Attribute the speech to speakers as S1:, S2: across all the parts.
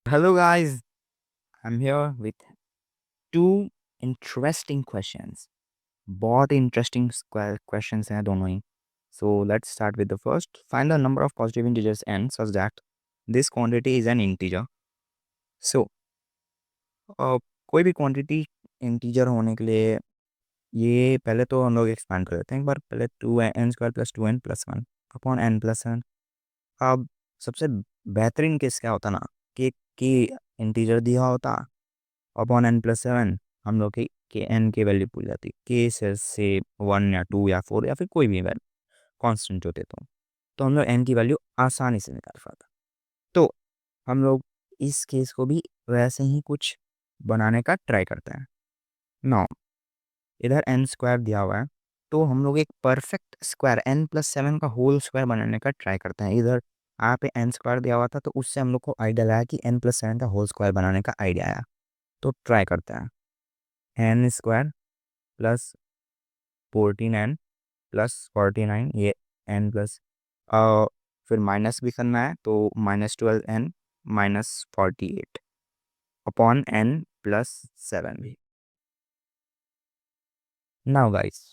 S1: Hello, guys. I'm here with two interesting questions. बहुत interesting questions हैं दोनों ही. So let's start with the first. Find the number of positive integers n such that this quantity is an integer. So कोई भी quantity integer होने के लिए ये पहले तो हम लोग एक्सपांड कर देते हैं एक बार. पहले two n square plus two n plus one upon n plus one. अब सबसे बेहतरीन केस क्या होता ना कि इंटीजर दिया होता अपॉन एन प्लस सेवन हम लोग के एन की वैल्यू पूछ जाती. के से वन या टू या फोर या फिर कोई भी वैल्यू कांस्टेंट होते तो हम लोग एन की वैल्यू आसानी से निकाल पाता. तो हम लोग इस केस को भी वैसे ही कुछ बनाने का ट्राई करते हैं. नाउ इधर एन स्क्वायर दिया हुआ है तो हम लोग एक perfect square n plus seven का होल स्क्वायर बनाने का ट्राई करते हैं. इधर यहाँ पे एन स्क्वायर दिया हुआ था तो उससे हम लोग को आइडिया आया कि एन प्लस सेवन का होल स्क्वायर बनाने का आइडिया आया. तो ट्राई करते हैं. N square plus 14n plus 49 ये n प्लस फिर माइनस भी करना है तो -12n minus 48 upon n plus 7 भी. नाउ गाइस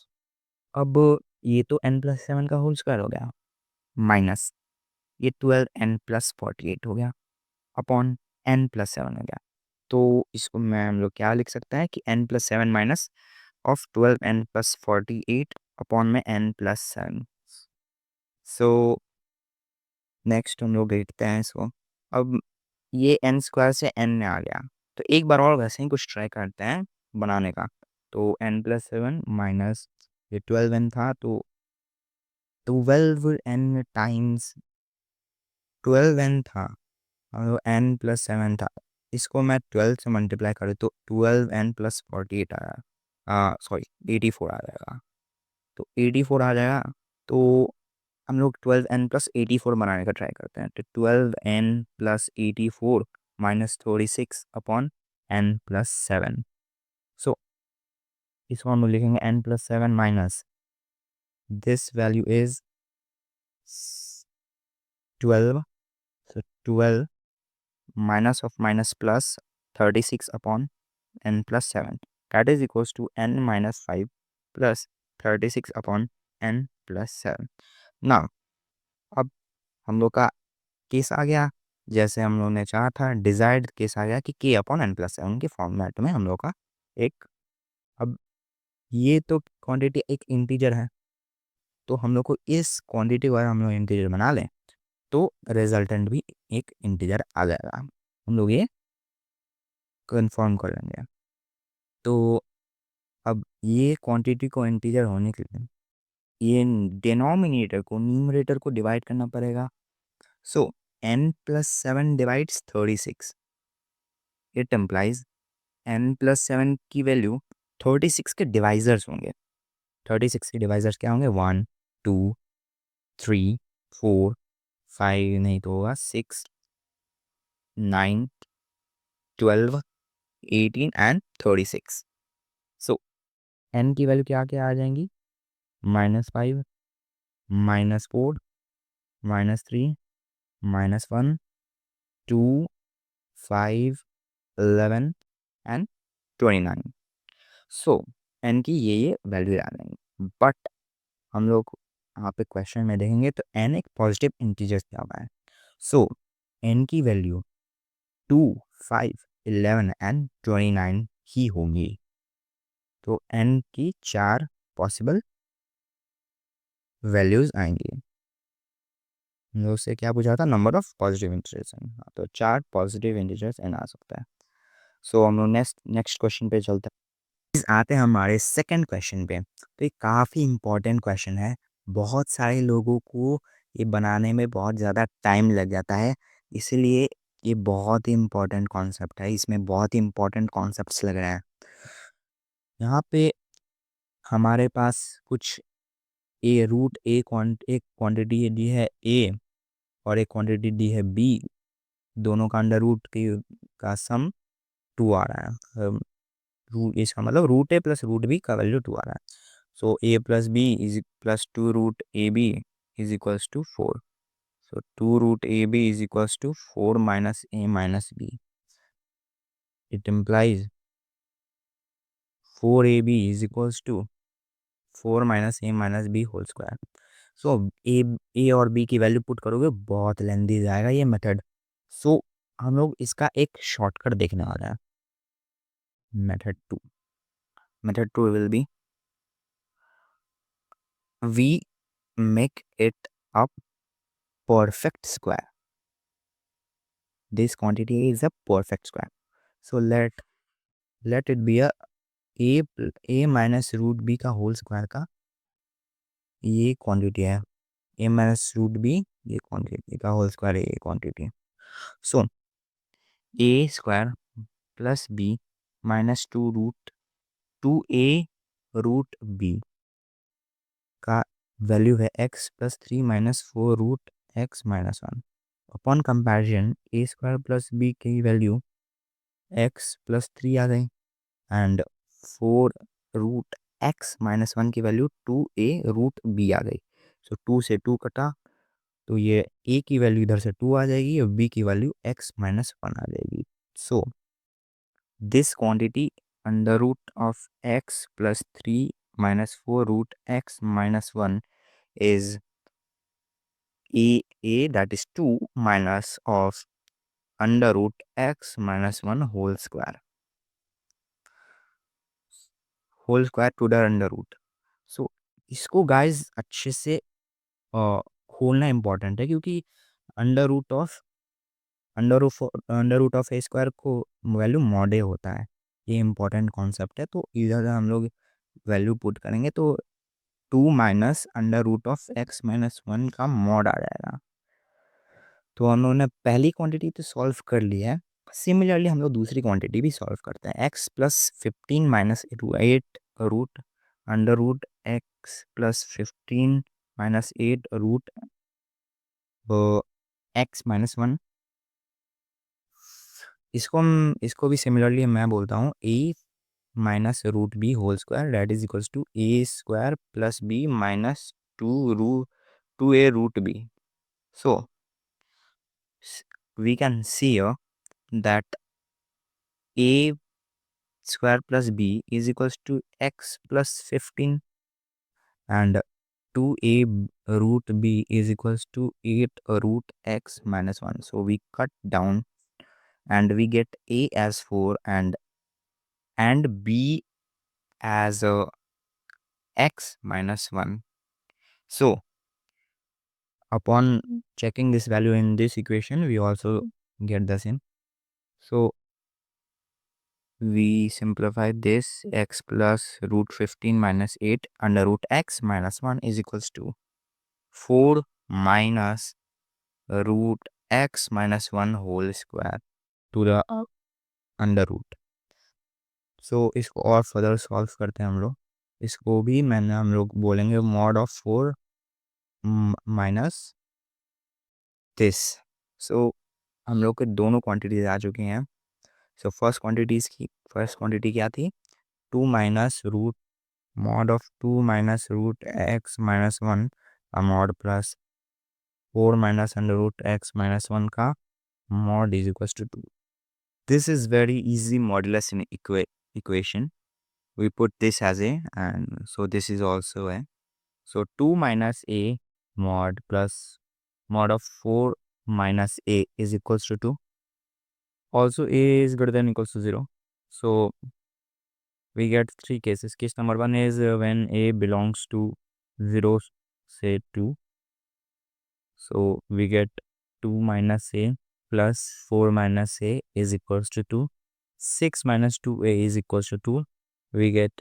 S1: अब ये तो n प्लस 7 का होल स्क्वायर हो गया माइनस ये 12n प्लस 48 हो गया अपॉन n प्लस 7 हो गया. तो इसको मैं हम लोग क्या लिख सकते हैं कि n plus 7 minus of 12n plus 48 upon में n प्लस 7. सो नेक्स्ट हम लोग देखते हैं इसको. अब ये एन स्क्वायर से एन में आ गया तो एक बार और वैसे ही कुछ ट्राई करते हैं बनाने का. तो एन प्लस सेवन माइनस ये 12n था तो 12n टाइम्स 12n था और एन प्लस सेवन था. इसको मैं 12 से मल्टीप्लाई करूँ तो 12n प्लस 48 आया. सॉरी 84 आ जाएगा. तो 84 आ जाएगा तो हम लोग 12n प्लस 84 बनाने का ट्राई करते हैं. तो 12n plus 84 minus 36 upon n plus 7. सो इसको हम लोग लिखेंगे n plus 7 minus this value is 12. So 12 minus of minus plus 36 upon n plus 7 that is equals to n minus 5 plus 36 upon n plus 7. now अब हम लोग का case आ गया जैसे हम लोग ने चाहा था. डिजायर्ड केस आ गया कि k upon n plus seven के फॉर्मेट में हम लोग का एक. अब ये तो क्वांटिटी एक इंटीजर है तो हम लोग को इस क्वांटिटी को अगर हम लोग इंटीजर बना लें तो रिजल्टेंट भी एक इंटीजर आ जाएगा. हम लोग ये कंफर्म कर लेंगे. तो अब ये क्वांटिटी को इंटीजर होने के लिए ये डिनोमिनेटर को न्यूमरेटर को डिवाइड करना पड़ेगा. So n plus seven divides 36. It implies n plus seven की वैल्यू 36 के डिवाइजर्स होंगे. 36 के डिवाइजर्स क्या होंगे 1 2 3 4 5 नहीं तो होगा 6 9 12 18 एंड 36. सो n की वैल्यू क्या क्या आ जाएंगी -5 -4 -3 -1 2 5 11 एंड 29. सो n की ये वैल्यू आ जाएंगी. बट हम लोग यहाँ पे क्वेश्चन में देखेंगे तो n एक पॉजिटिव इंटीजर दिया हुआ है. सो n की वैल्यू 2 5 11 एंड 29 ही होंगी. तो n की 4 पॉसिबल वैल्यूज आएंगी. हम लोग से क्या पूछा था नंबर ऑफ पॉजिटिव इंटीजर्स. तो 4 पॉजिटिव इंटीजर्स n आ सकता है. सो हम लोग नेक्स्ट क्वेश्चन पे चलते हैं. आते हैं हमारे सेकंड क्वेश्चन पे. तो ये काफ़ी इंपॉर्टेंट क्वेश्चन है. बहुत सारे लोगों को ये बनाने में बहुत ज़्यादा टाइम लग जाता है इसलिए ये बहुत ही इंपॉर्टेंट कॉन्सेप्ट है. इसमें बहुत ही इंपॉर्टेंट कॉन्सेप्ट्स लग रहे हैं. यहाँ पे हमारे पास कुछ एक क्वांटिटी दी है ए और एक क्वांटिटी दी है बी. दोनों का अंडर रूट का सम 2 आ रहा है. इसका मतलब root A plus root B का वैल्यू 2 आ रहा है. So A plus B is plus 2 root A B is equals to 4. So 2 root A B is equals to 4 minus A minus B. it implies 4ab is equals to 4 minus a minus b whole square. So A और B की value put करोगे बहुत लेंदी जाएगा ये method. सो हम लोग इसका एक शॉर्टकट देखने वाले हैं. Method 2 will be we make it a perfect square. This quantity is a perfect square. So let it be a minus root B का होल स्क्वायर का ये क्वांटिटी है. a माइनस रूट बी ये quantity का whole square ये quantity. So a square plus B minus two a root B का value है x plus 3 minus 4 root x minus 1. Upon comparison a square plus b की value x plus 3 आ गई and 4 root x minus 1 की value 2a root b आ गई. सो 2 से 2 कटा तो ये a की वैल्यू इधर से 2 आ जाएगी और b की वैल्यू x माइनस 1 आ जाएगी. So this quantity under root of x plus 3 minus 4 root x minus 1 is a that is 2 minus of under root x minus 1 whole square to the under root. So इसको guys अच्छे से खोलना important है क्योंकि under root of a square को value mod होता है. ये इम्पोर्टेंट कॉन्सेप्ट है. तो इधर हम लोग वैल्यू पुट करेंगे तो 2 minus under root of x minus 1 का मॉड आ जाएगा. तो हम लोगों ने पहली क्वांटिटी तो सॉल्व कर ली है. सिमिलरली हम लोग दूसरी क्वांटिटी भी सॉल्व करते हैं. X plus 15 minus 8 root under root X plus 15 minus 8 root X minus 1. इसको भी सिमिलरली मैं बोलता हूँ A minus root B whole square that is equals to A square plus B minus 2a root B. So we can see here that a square plus b is equals to x plus 15 and 2a root b is equals to 8 root x minus 1. So we cut down and we get a as 4 and b as x minus 1. So upon checking this value in this equation we also get the same. So we simplify this. X plus root 15 minus 8 under root x minus 1 is equals to 4 minus root x minus 1 whole square to the under root. So इसको और further solve करते हैं हम लोग. इसको भी हम लोग बोलेंगे मॉड ऑफ 4 माइनस दिस. सो हम लोग के दोनों क्वांटिटीज आ चुकी हैं. सो फर्स्ट क्वांटिटी क्या थी? 2 minus root mod of 2 minus root x minus 1 का mod plus 4 minus under root x minus 1 का mod is equals to 2. This is very easy modulus in equation. We put this as a and so this is also a. So 2 minus a mod plus mod of 4 minus a is equals to 2. Also a is greater than equals to 0. So we get three cases. Case number 1 is when a belongs to 0 say 2. So we get 2 minus a plus 4 minus a is equals to 2. 6 minus 2a is equals to 2. We get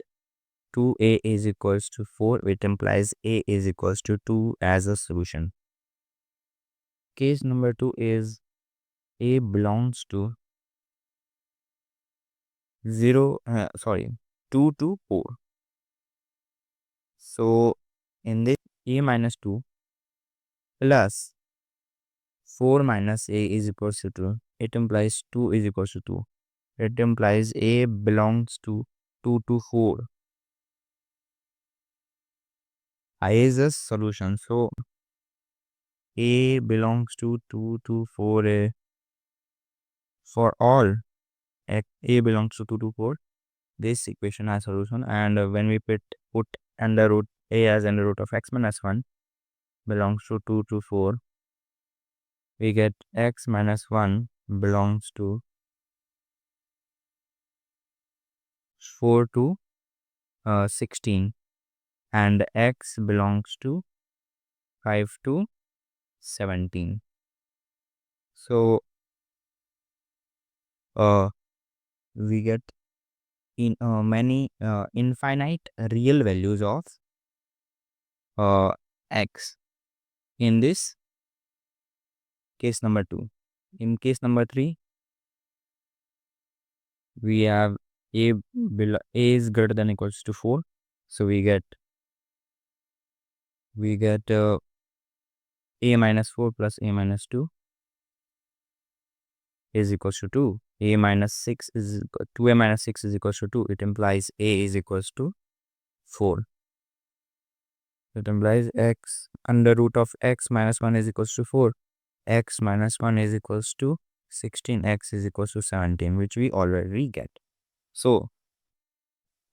S1: 2a is equals to 4, which implies a is equals to 2 as a solution. Case number 2 is a belongs to 2 to 4. So in this a minus 2 plus 4 minus a is equals to 2. It implies 2 is equals to 2. It implies a belongs to 2 to 4. I is a solution. So a belongs to 2 to 4 a for all a belongs to 2 to 4, this equation has solution. And when we put under root a as under root of x minus 1 belongs to 2 to 4, we get x minus 1 belongs to 4 to 16, and x belongs to 5 to 17. So we get in many infinite real values of x in this case number 2. In case number 3, we have a is greater than equals to 4, so we get a minus 4 plus a minus 2 is equals to 2. A minus 6 is 2a minus 6 is equals to 2. It implies a is equals to 4. It implies x under root of x minus 1 is equals to 4. X minus 1 is equals to 16. X is equals to 17, which we already get. So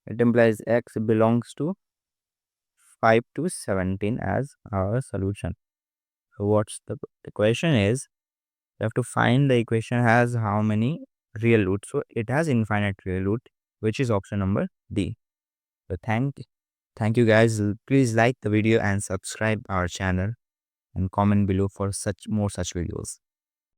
S1: it implies x belongs to 5 to 17 as our solution. So what's the question is, you have to find the equation has how many real roots. So it has infinite real root, which is option number D. So thank you guys. Please like the video and subscribe our channel and comment below for more such videos.